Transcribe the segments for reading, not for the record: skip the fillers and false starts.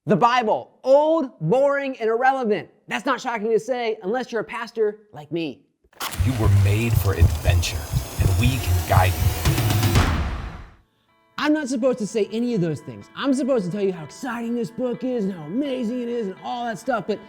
The Bible, old, boring, and irrelevant. That's not shocking to say unless you're a pastor like me. You were made for adventure, and we can guide you. I'm not supposed to say any of those things. I'm supposed to tell you how exciting this book is and how amazing it is and all that stuff, but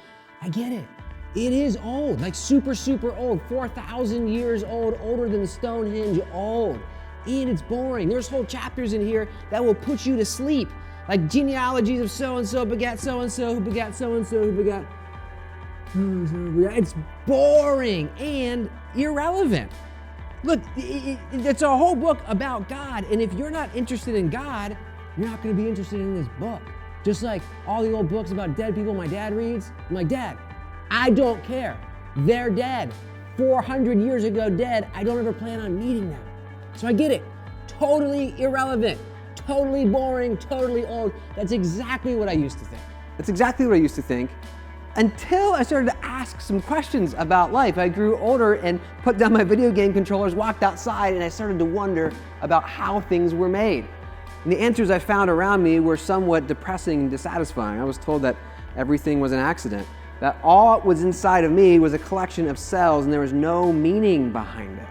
I get it. It is old, like super, super old, 4,000 years old, older than Stonehenge old. And it's boring. There's whole chapters in here that will put you to sleep. Like genealogies of so-and-so begat so-and-so, who begat so-and-so, who begat so-and-so. It's boring and irrelevant. Look, it's a whole book about God, and if you're not interested in God, you're not going to be interested in this book. Just like all the old books about dead people my dad reads. I'm like, Dad, I don't care. They're dead. 400 years ago dead. I don't ever plan on meeting them. So I get it. Totally irrelevant. Totally boring, totally old. That's exactly what I used to think. That's exactly what I used to think until I started to ask some questions about life. I grew older and put down my video game controllers, walked outside, and I started to wonder about how things were made. And the answers I found around me were somewhat depressing and dissatisfying. I was told that everything was an accident, that all that was inside of me was a collection of cells and there was no meaning behind it.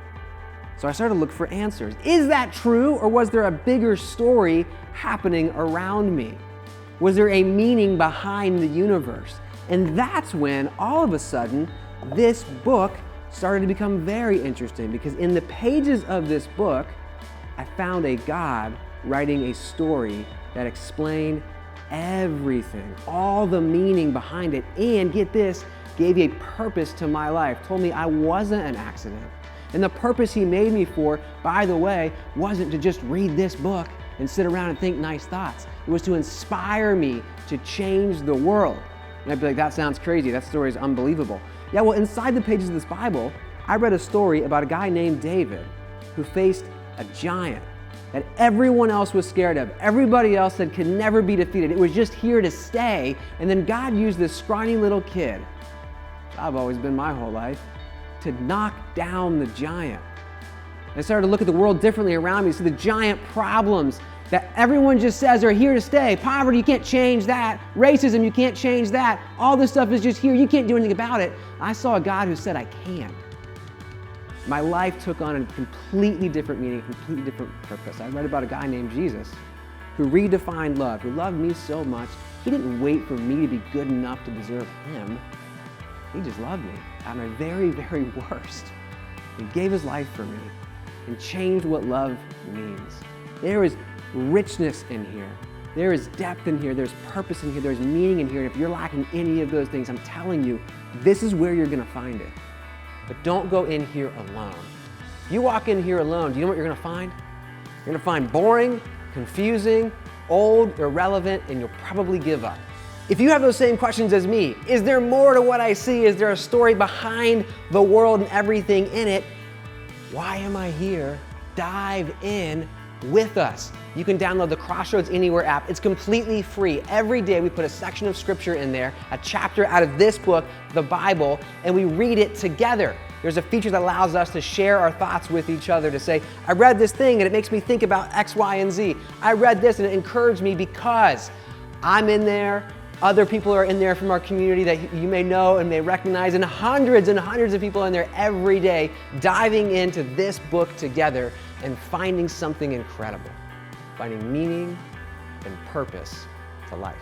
So I started to look for answers. Is that true, or was there a bigger story happening around me? Was there a meaning behind the universe? And that's when, all of a sudden, this book started to become very interesting, because in the pages of this book, I found a God writing a story that explained everything, all the meaning behind it, and get this, gave a purpose to my life, told me I wasn't an accident. And the purpose he made me for, by the way, wasn't to just read this book and sit around and think nice thoughts. It was to inspire me to change the world. And I'd be like, that sounds crazy. That story is unbelievable. Yeah, well, inside the pages of this Bible, I read a story about a guy named David who faced a giant that everyone else was scared of. Everybody else said could never be defeated. It was just here to stay. And then God used this scrawny little kid, which I've always been my whole life, to knock down the giant. I started to look at the world differently around me, see the giant problems that everyone just says are here to stay. Poverty, you can't change that. Racism, you can't change that. All this stuff is just here, you can't do anything about it. I saw a God who said I can. My life took on a completely different meaning, a completely different purpose. I read about a guy named Jesus who redefined love, who loved me so much, he didn't wait for me to be good enough to deserve him. He just loved me at my very, very worst. He gave his life for me and changed what love means. There is richness in here. There is depth in here. There's purpose in here. There's meaning in here. And if you're lacking any of those things, I'm telling you, this is where you're going to find it. But don't go in here alone. If you walk in here alone, do you know what you're going to find? You're going to find boring, confusing, old, irrelevant, and you'll probably give up. If you have those same questions as me, is there more to what I see? Is there a story behind the world and everything in it? Why am I here? Dive in with us. You can download the Crossroads Anywhere app. It's completely free. Every day we put a section of scripture in there, a chapter out of this book, the Bible, and we read it together. There's a feature that allows us to share our thoughts with each other, to say, I read this thing and it makes me think about X, Y, and Z. I read this and it encouraged me because I'm in there. Other people are in there from our community that you may know and may recognize, and hundreds of people in there every day diving into this book together and finding something incredible, finding meaning and purpose to life.